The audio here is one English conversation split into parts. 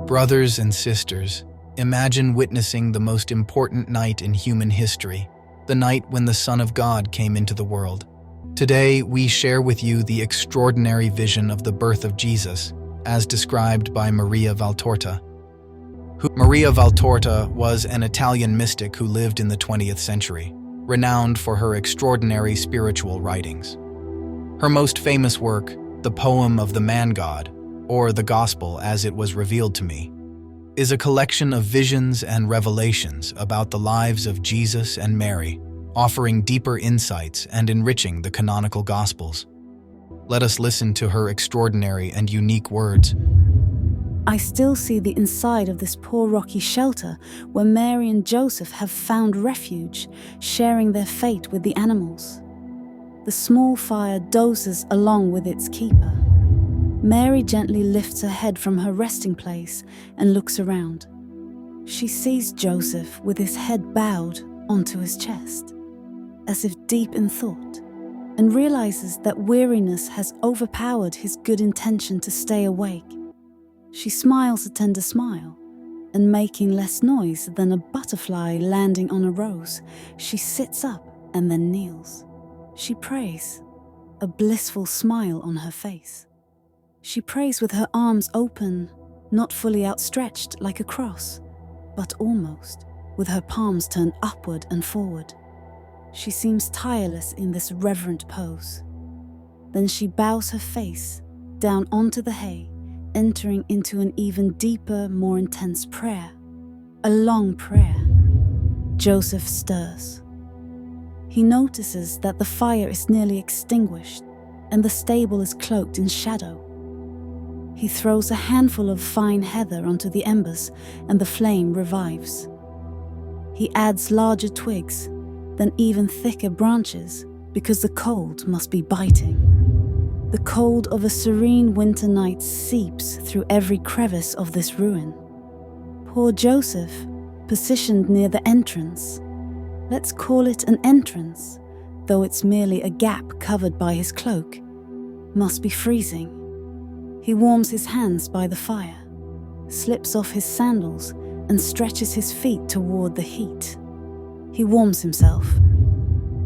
Brothers and sisters, imagine witnessing the most important night in human history, the night when the Son of God came into the world. Today, we share with you the extraordinary vision of the birth of Jesus, as described by Maria Valtorta. Maria Valtorta was an Italian mystic who lived in the 20th century, renowned for her extraordinary spiritual writings. Her most famous work, the poem of the Man-God, or the Gospel as it was revealed to me, is a collection of visions and revelations about the lives of Jesus and Mary, offering deeper insights and enriching the canonical Gospels. Let us listen to her extraordinary and unique words. I still see the inside of this poor rocky shelter where Mary and Joseph have found refuge, sharing their fate with the animals. The small fire dozes along with its keeper. Mary gently lifts her head from her resting place and looks around. She sees Joseph with his head bowed onto his chest, as if deep in thought, and realizes that weariness has overpowered his good intention to stay awake. She smiles a tender smile, and making less noise than a butterfly landing on a rose, she sits up and then kneels. She prays, a blissful smile on her face. She prays with her arms open, not fully outstretched like a cross, but almost, with her palms turned upward and forward. She seems tireless in this reverent pose. Then she bows her face down onto the hay, entering into an even deeper, more intense prayer. A long prayer. Joseph stirs. He notices that the fire is nearly extinguished and the stable is cloaked in shadow. He throws a handful of fine heather onto the embers and the flame revives. He adds larger twigs, then even thicker branches, because the cold must be biting. The cold of a serene winter night seeps through every crevice of this ruin. Poor Joseph, positioned near the entrance, let's call it an entrance, though it's merely a gap covered by his cloak, must be freezing. He warms his hands by the fire, slips off his sandals, and stretches his feet toward the heat. He warms himself.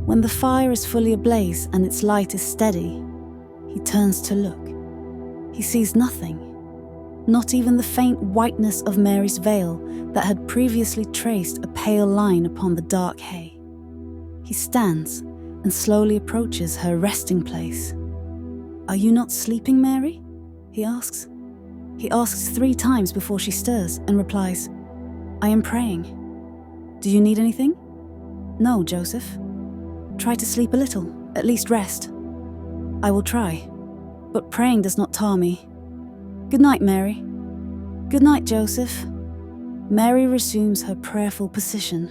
When the fire is fully ablaze and its light is steady, he turns to look. He sees nothing, not even the faint whiteness of Mary's veil that had previously traced a pale line upon the dark hay. He stands and slowly approaches her resting place. "Are you not sleeping, Mary?" he asks. He asks 3 times before she stirs and replies, "I am praying. Do you need anything?" "No, Joseph. Try to sleep a little, at least rest." "I will try, but praying does not tire me. Good night, Mary." "Good night, Joseph." Mary resumes her prayerful position.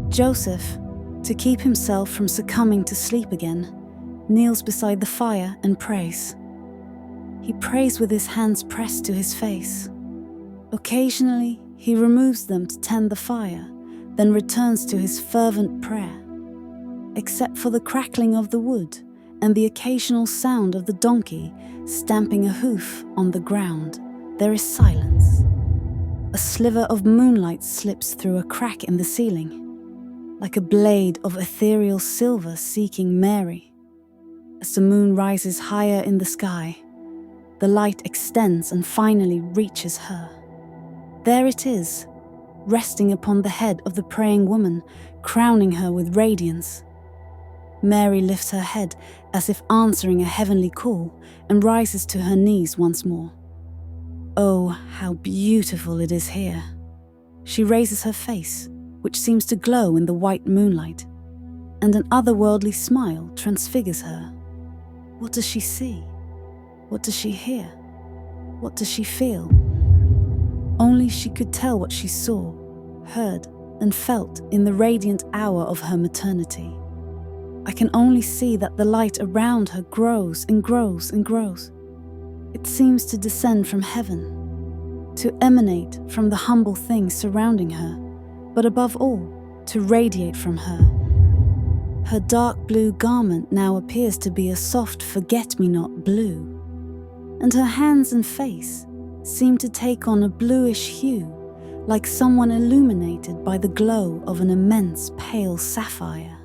Joseph, to keep himself from succumbing to sleep again, kneels beside the fire and prays. He prays with his hands pressed to his face. Occasionally, he removes them to tend the fire, then returns to his fervent prayer. Except for the crackling of the wood and the occasional sound of the donkey stamping a hoof on the ground, there is silence. A sliver of moonlight slips through a crack in the ceiling, like a blade of ethereal silver seeking Mary. As the moon rises higher in the sky, the light extends and finally reaches her. There it is, resting upon the head of the praying woman, crowning her with radiance. Mary lifts her head as if answering a heavenly call and rises to her knees once more. Oh, how beautiful it is here. She raises her face, which seems to glow in the white moonlight, and an otherworldly smile transfigures her. What does she see? What does she hear? What does she feel? Only she could tell what she saw, heard, and felt in the radiant hour of her maternity. I can only see that the light around her grows and grows and grows. It seems to descend from heaven, to emanate from the humble things surrounding her, but above all, to radiate from her. Her dark blue garment now appears to be a soft forget-me-not blue, and her hands and face, seem to take on a bluish hue, like someone illuminated by the glow of an immense pale sapphire.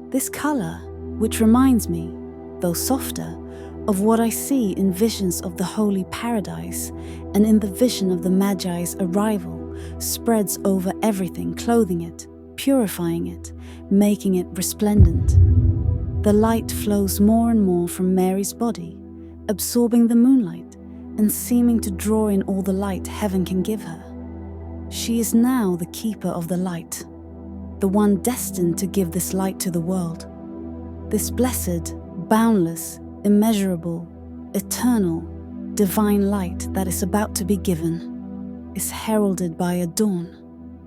This color, which reminds me, though softer, of what I see in visions of the holy paradise and in the vision of the Magi's arrival, spreads over everything, clothing it, purifying it, making it resplendent. The light flows more and more from Mary's body, absorbing the moonlight and seeming to draw in all the light heaven can give her. She is now the keeper of the light, the one destined to give this light to the world. This blessed, boundless, immeasurable, eternal, divine light that is about to be given is heralded by a dawn,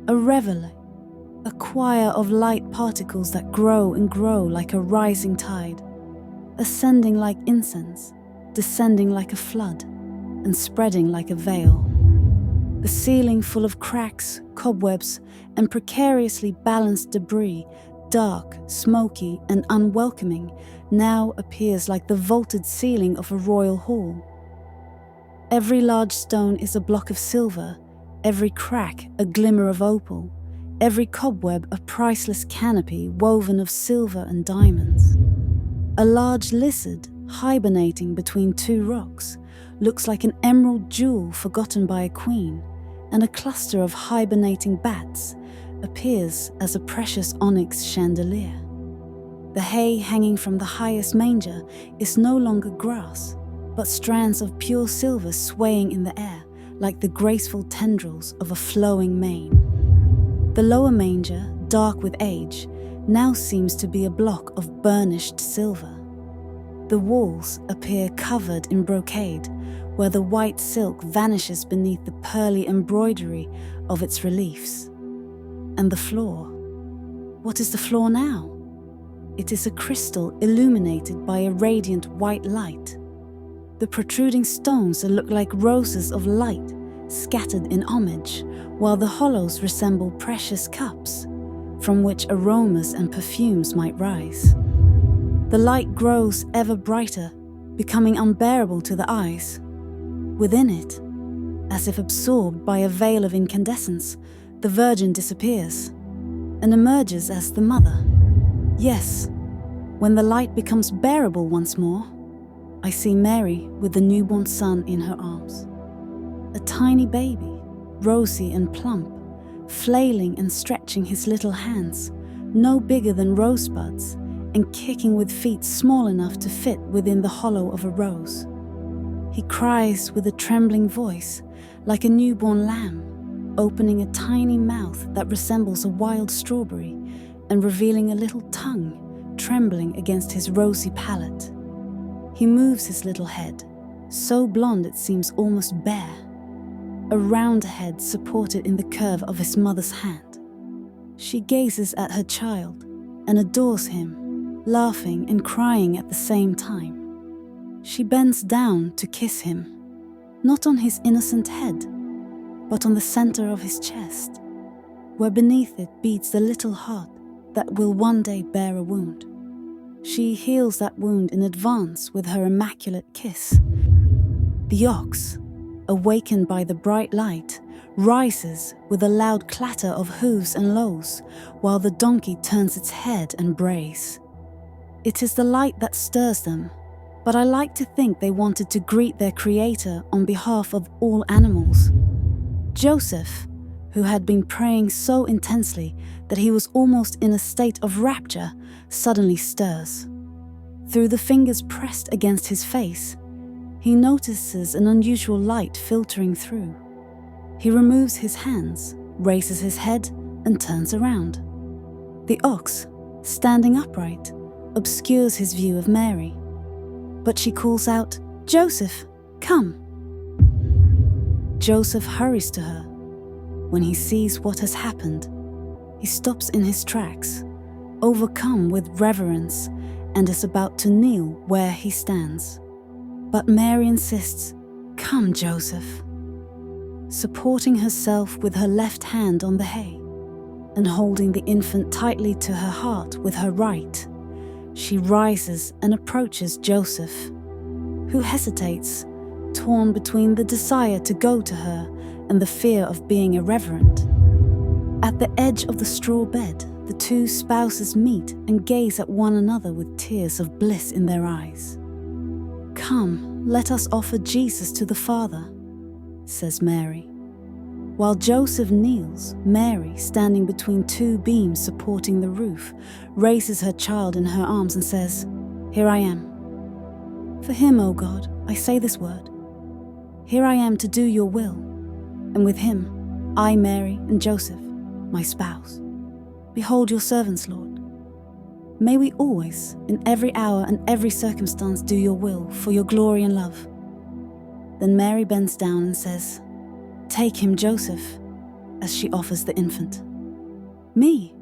a reveille, a choir of light particles that grow and grow like a rising tide, ascending like incense, descending like a flood, and spreading like a veil. The ceiling full of cracks, cobwebs, and precariously balanced debris, dark, smoky, and unwelcoming, now appears like the vaulted ceiling of a royal hall. Every large stone is a block of silver, every crack a glimmer of opal, every cobweb a priceless canopy woven of silver and diamonds. A large lizard, hibernating between two rocks, looks like an emerald jewel forgotten by a queen, and a cluster of hibernating bats appears as a precious onyx chandelier. The hay hanging from the highest manger is no longer grass, but strands of pure silver swaying in the air like the graceful tendrils of a flowing mane. The lower manger, dark with age, now seems to be a block of burnished silver. The walls appear covered in brocade, where the white silk vanishes beneath the pearly embroidery of its reliefs. And the floor. What is the floor now? It is a crystal illuminated by a radiant white light. The protruding stones look like roses of light scattered in homage, while the hollows resemble precious cups, from which aromas and perfumes might rise. The light grows ever brighter, becoming unbearable to the eyes. Within it, as if absorbed by a veil of incandescence, the Virgin disappears and emerges as the Mother. Yes, when the light becomes bearable once more, I see Mary with the newborn son in her arms. A tiny baby, rosy and plump, flailing and stretching his little hands, no bigger than rosebuds, and kicking with feet small enough to fit within the hollow of a rose. He cries with a trembling voice, like a newborn lamb, opening a tiny mouth that resembles a wild strawberry and revealing a little tongue trembling against his rosy palate. He moves his little head, so blonde it seems almost bare, a round head supported in the curve of his mother's hand. She gazes at her child and adores him, laughing and crying at the same time. She bends down to kiss him, not on his innocent head, but on the center of his chest, where beneath it beats the little heart that will one day bear a wound. She heals that wound in advance with her immaculate kiss. The ox, awakened by the bright light, rises with a loud clatter of hooves and lows, while the donkey turns its head and brays. It is the light that stirs them, but I like to think they wanted to greet their Creator on behalf of all animals. Joseph, who had been praying so intensely that he was almost in a state of rapture, suddenly stirs. Through the fingers pressed against his face, he notices an unusual light filtering through. He removes his hands, raises his head, and turns around. The ox, standing upright, obscures his view of Mary. But she calls out, "Joseph, come!" Joseph hurries to her. When he sees what has happened, he stops in his tracks, overcome with reverence, and is about to kneel where he stands. But Mary insists, "Come, Joseph." Supporting herself with her left hand on the hay, and holding the infant tightly to her heart with her right, she rises and approaches Joseph, who hesitates, torn between the desire to go to her and the fear of being irreverent. At the edge of the straw bed, the two spouses meet and gaze at one another with tears of bliss in their eyes. "Come, let us offer Jesus to the Father," says Mary. While Joseph kneels, Mary, standing between two beams supporting the roof, raises her child in her arms and says, "Here I am. For him, O God, I say this word. Here I am to do your will, and with him, I, Mary, and Joseph, my spouse. Behold your servants, Lord. May we always, in every hour and every circumstance, do your will for your glory and love." Then Mary bends down and says, "Take him, Joseph," as she offers the infant. "Me?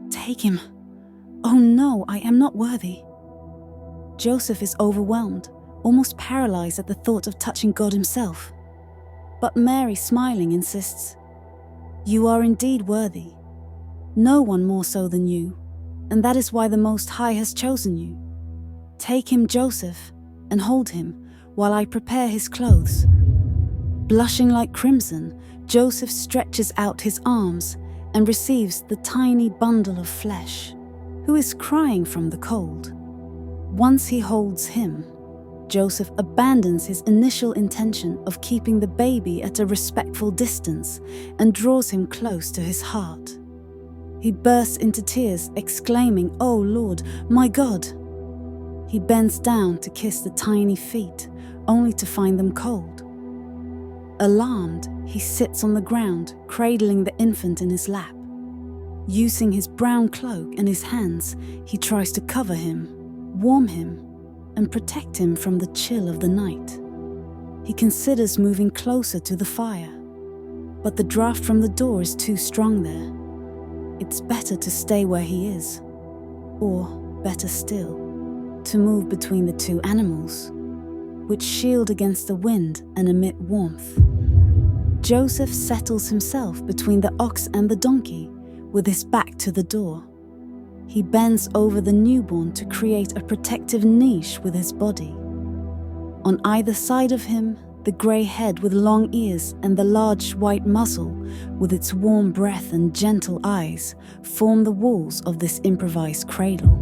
Take him? Oh no, I am not worthy." Joseph is overwhelmed, almost paralyzed at the thought of touching God himself. But Mary, smiling, insists, "You are indeed worthy. No one more so than you, and that is why the Most High has chosen you. Take him, Joseph, and hold him while I prepare his clothes." Blushing like crimson, Joseph stretches out his arms and receives the tiny bundle of flesh, who is crying from the cold. Once he holds him, Joseph abandons his initial intention of keeping the baby at a respectful distance and draws him close to his heart. He bursts into tears, exclaiming, "Oh Lord, my God!" He bends down to kiss the tiny feet, only to find them cold. Alarmed, he sits on the ground, cradling the infant in his lap. Using his brown cloak and his hands, he tries to cover him, warm him, and protect him from the chill of the night. He considers moving closer to the fire, but the draft from the door is too strong there. It's better to stay where he is, or, better still, to move between the two animals, which shield against the wind and emit warmth. Joseph settles himself between the ox and the donkey, with his back to the door. He bends over the newborn to create a protective niche with his body. On either side of him, the grey head with long ears and the large white muzzle, with its warm breath and gentle eyes, form the walls of this improvised cradle.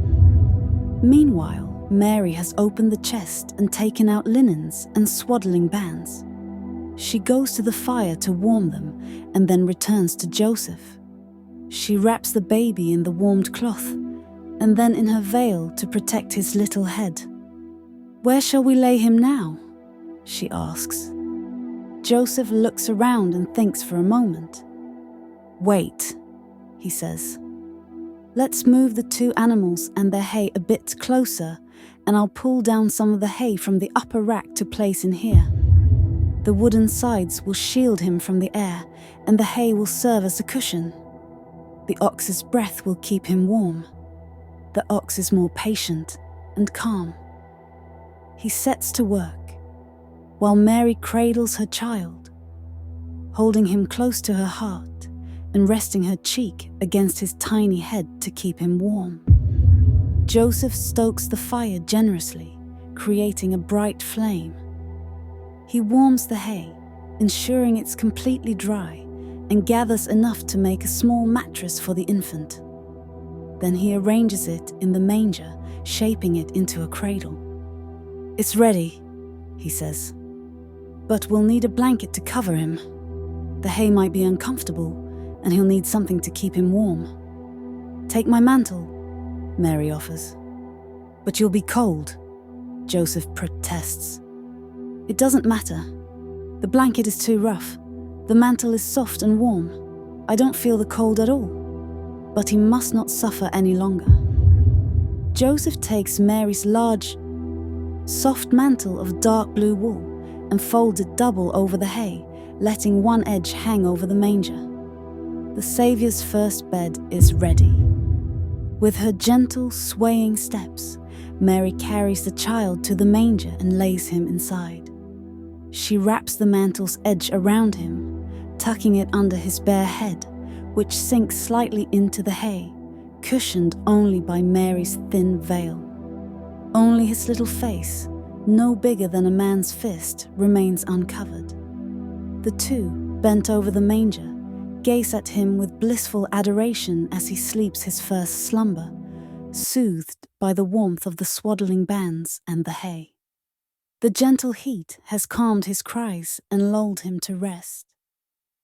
Meanwhile, Mary has opened the chest and taken out linens and swaddling bands. She goes to the fire to warm them and then returns to Joseph. She wraps the baby in the warmed cloth and then in her veil to protect his little head. "Where shall we lay him now?" she asks. Joseph looks around and thinks for a moment. "Wait," he says. "Let's move the two animals and their hay a bit closer, and I'll pull down some of the hay from the upper rack to place in here. The wooden sides will shield him from the air, and the hay will serve as a cushion. The ox's breath will keep him warm. The ox is more patient and calm." He sets to work, while Mary cradles her child, holding him close to her heart and resting her cheek against his tiny head to keep him warm. Joseph stokes the fire generously, creating a bright flame. He warms the hay, ensuring it's completely dry, and gathers enough to make a small mattress for the infant. Then he arranges it in the manger, shaping it into a cradle. "It's ready," he says, "but we'll need a blanket to cover him. The hay might be uncomfortable, and he'll need something to keep him warm." "Take my mantle," Mary offers. "But you'll be cold," Joseph protests. "It doesn't matter. The blanket is too rough. The mantle is soft and warm. I don't feel the cold at all." But he must not suffer any longer. Joseph takes Mary's large, soft mantle of dark blue wool and folds it double over the hay, letting one edge hang over the manger. The Saviour's first bed is ready. With her gentle, swaying steps, Mary carries the child to the manger and lays him inside. She wraps the mantle's edge around him, tucking it under his bare head, which sinks slightly into the hay, cushioned only by Mary's thin veil. Only his little face, no bigger than a man's fist, remains uncovered. The two, bent over the manger, gaze at him with blissful adoration as he sleeps his first slumber, soothed by the warmth of the swaddling bands and the hay. The gentle heat has calmed his cries and lulled him to rest.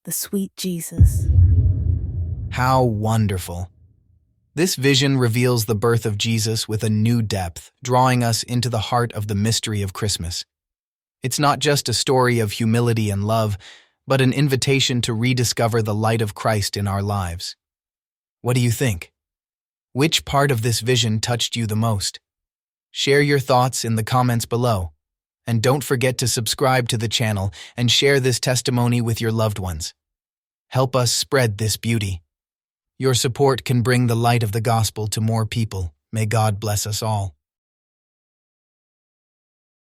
The sweet Jesus. How wonderful! This vision reveals the birth of Jesus with a new depth, drawing us into the heart of the mystery of Christmas. It's not just a story of humility and love, but an invitation to rediscover the light of Christ in our lives. What do you think? Which part of this vision touched you the most? Share your thoughts in the comments below. And don't forget to subscribe to the channel and share this testimony with your loved ones. Help us spread this beauty. Your support can bring the light of the gospel to more people. May God bless us all.